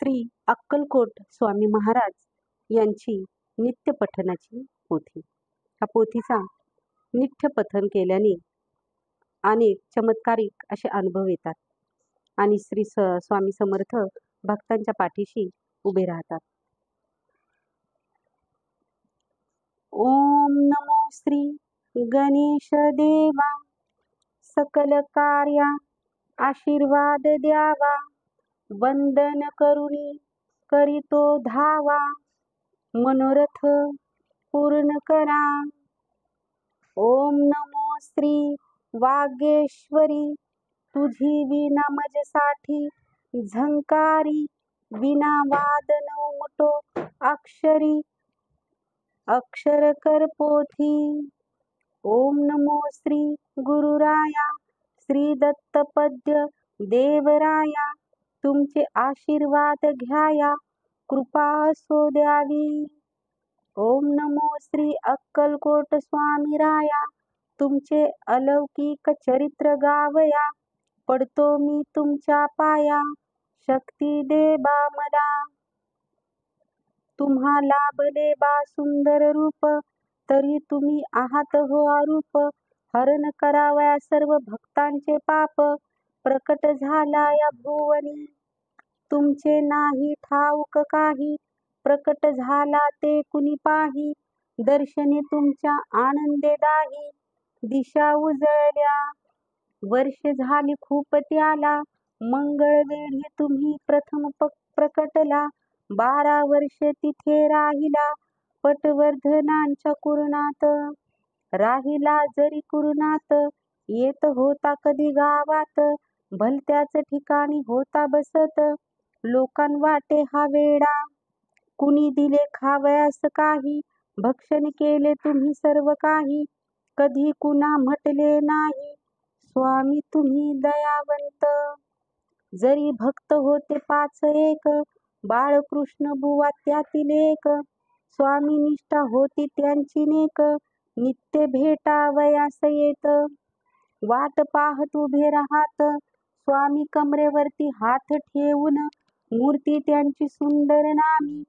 श्री अक्कलकोट स्वामी महाराज यांची नित्य पठणाची पोथी. ह्या पोथीचा नित्य पठन केल्याने अनेक चमत्कारिक असे अनुभव येतात आणि स्वामी समर्थ भक्तांच्या पाठीशी उभे राहतात. ओम नमो श्री गणेश देवा, सकल कार्या आशीर्वाद द्यावा, वंदन करुणी करीतो धावा, मनोरथ पूर्ण करा. ओम नमो श्री वागेश्वरी, तुझी विना मजसाठी झंकारी, विना वादन उमटो अक्षरी, अक्षर कर पोथी. ओम नमो श्री गुरुराया, श्री दत्तपद्य देवराया, तुमचे आशीर्वाद घ्याया, कृपा असो द्यावी. ओम नमो श्री अक्कलकोट स्वामी राया, तुमचे अलौकिक चरित्र गावया, पडतो मी तुमच्या पाया, शक्ती दे बा मला. तुम्हा लाभले बा सुंदर रूप, तरी तुम्ही आहात हो अरूप, हरण करावया सर्व भक्तांचे पाप, प्रकट झाला या भुवनी, तुमचे नाही ठाऊक काही, प्रकट झाला ते कुणी पाही, दर्शने तुमच्या आनंदे दाही, दिशा उजळल्या. वर्ष झाली खूप त्याला, मंगळवेळी तुम्ही प्रथम प्रकटला, 12 वर्ष तिथे राहिला, पटवर्धनांच्या कुरणात राहिला जरी कुरणात, येत होता कधी गावात, भलत्याच ठिकाणी होता बसत, लोकांवाटे हा वेडा, कुणी दिले खावयास काही, भक्षण केले तुम्ही सर्व काही, कधी कुणा म्हटले नाही, स्वामी तुम्ही दयावंत. जरी भक्त होते 5 एक, बाळकृष्ण बुवा त्यातील एक, स्वामी निष्ठा होती त्यांची नेक, नित्य भेटावयास येत, वाट पाहत उभे राहत, स्वामी कमरेवरती हात ठेवून, मूर्ती त्यांची सुंदर नामी,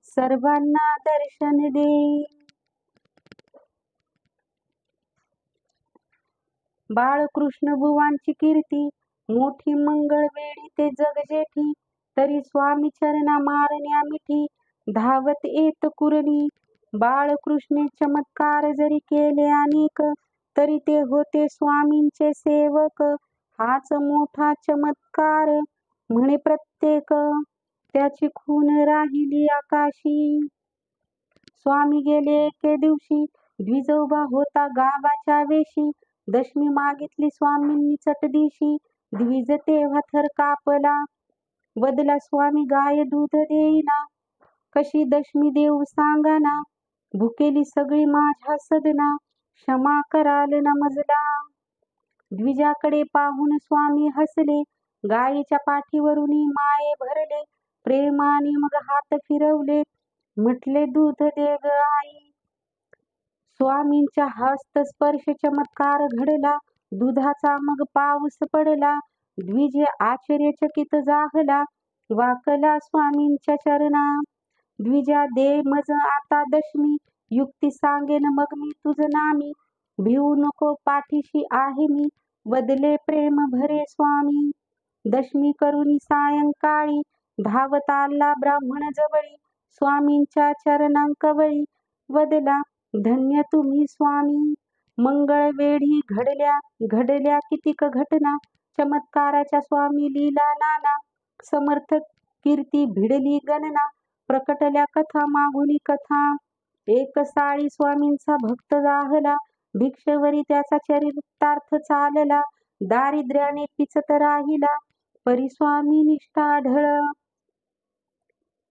सर्वांना दर्शन देई. बाळकृष्ण बुवांची कीर्ती मोठी, मंगळवेळी ते जगजेठी, तरी स्वामी चरणा मारण्या मिठी, धावत येत कुरणी. बाळकृष्णे चमत्कार जरी केले अनेक, तरी ते होते स्वामींचे सेवक, हाच मोठा चमत्कार म्हणे प्रत्येक, त्याची खून राहिली आकाशी. स्वामी गेले एके दिवशी, द्विजोबा होता गावाच्या वेशी, दशमी मागितली स्वामींनी चटदिशी, द्विज तेव्हा थर कापला, वदला स्वामी गाय दूध देईना, कशी दशमी देऊ सांगाना, भुकेली सगळी माझ्या सदना, क्षमा कराल ना मजला. द्विजाकडे पाहून स्वामी हसले, गायीच्या पाठीवरून माये भरले, प्रेमाने मग हात फिरवले, म्हटले दूध दे ग आई. स्वामींच्या हस्तस्पर्श चमत्कार घडला, दुधाचा मग पाऊस पडला, द्विज आश्चर्यचकित जाहला, वाकला स्वामींच्या चरणा. द्विजा दे मज आता दशमी, युक्ती सांगेन मग मी तुझ नामी, भिवू नको पाठीशी आहे मी, वदले प्रेम भरे स्वामी. दशमी करुणी सायंकाळी, धावत आला ब्राह्मण जवळी, स्वामींच्या चरणांकवळी, वदला धन्य तुम्ही स्वामी. मंगळवेळी घडल्या कितीक घटना, चमत्काराच्या स्वामी लीला नाना, समर्थ कीर्ती भिडली गणना, प्रकटल्या कथा मागुनी कथा. एक साळी स्वामींचा भक्त जाहला, भिक्षेवरी त्याचा चरितार्थ चालला, दारिद्र्याने पिचत राहिला, परिस्वामी निष्ठा ढळ.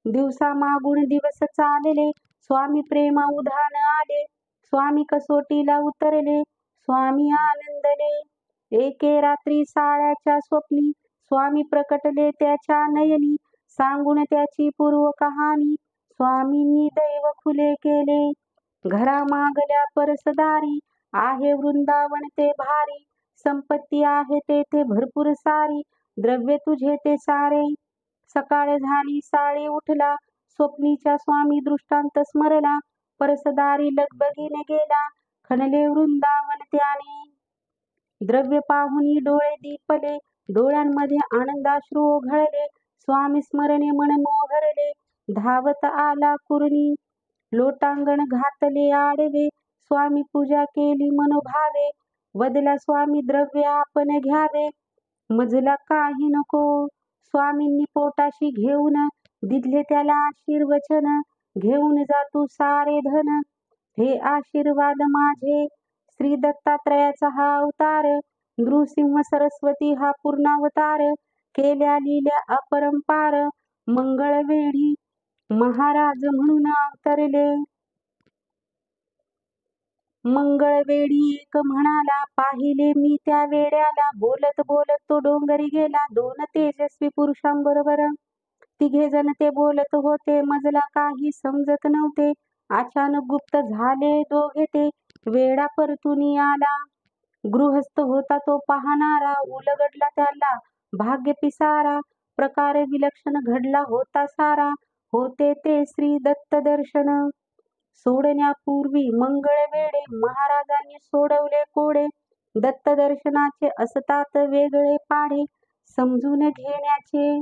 दिवसा मागून दिवस चालले, स्वामी प्रेमा उधाण आले, स्वामी कसोटीला उतरले, स्वामी आनंदले. एके रात्री साळ्याच्या स्वप्नी, स्वामी प्रकटले त्याच्या नयनी, सांगून त्याची पूर्व कहाणी, स्वामींनी दैव खुले केले. घरा मागल्या परसदारी, आहे वृंदावन ते भारी, संपत्ती आहे तेथे भरपूर सारी, द्रव्य तुझे ते सारे, सकाळ झाली साळी उठला, स्वप्नीच्या स्वामी दृष्टांत स्मरला. परसदारी लगबगीने गेला, खणले वृंदावन त्याने. द्रव्य पाहुनी डोळे दीपले, डोळ्यांमध्ये आनंदाश्रू ओघळले. स्वामी स्मरणे मन मोहरले, धावत आला कुरणी. लोटांगण घातले आडवे, स्वामी पूजा केली मनोभावे. वदला स्वामी द्रव्य आपण घ्यावे, मजला काही नको. स्वामींनी पोटाशी घेऊन दिले त्याला आशीर्वचन. घेऊन जा तू सारे धन, हे आशीर्वाद माझे. श्री दत्तात्रयाचा हा अवतार, नृसिंह सरस्वती हा पूर्णावतार. केल्या लील्या अपरंपार, मंगळवेढी महाराज म्हणून अवतरले. मंगळवेढी एक म्हणाला, पाहिले मी त्या वेड्याला. बोलत बोलत तो डोंगरी गेला, 2 तेजस्वी पुरुषांबरोबर. 3घे जण ते बोलत होते, मजला काही समजत नव्हते. अचानक गुप्त झाले दोघे ते, वेडा परतुनी आला. गृहस्थ होता तो पाहणारा, उलगडला त्याला भाग्य पिसारा. प्रकार विलक्षण घडला होता सारा, होते ते श्री दत्त दर्शन. सोडण्यापूर्वी मंगळवेढे महाराजांनी सोडवले कोडे. दत्त दर्शनाचे असतात वेगळे पाढे, समजून घेण्याचे.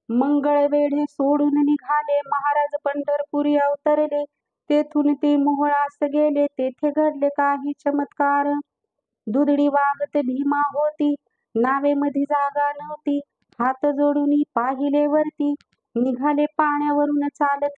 मंगळवेढे सोडून निघाले महाराज, पंढरपुरी अवतरले. तेथून ते मोहळास गेले, तेथे घडले काही चमत्कार. दुधडी वाहत भीमा होती, नावेमध्ये जागा नव्हती. हात जोडून पाहिले वरती, निघाले पाण्यावरून चालत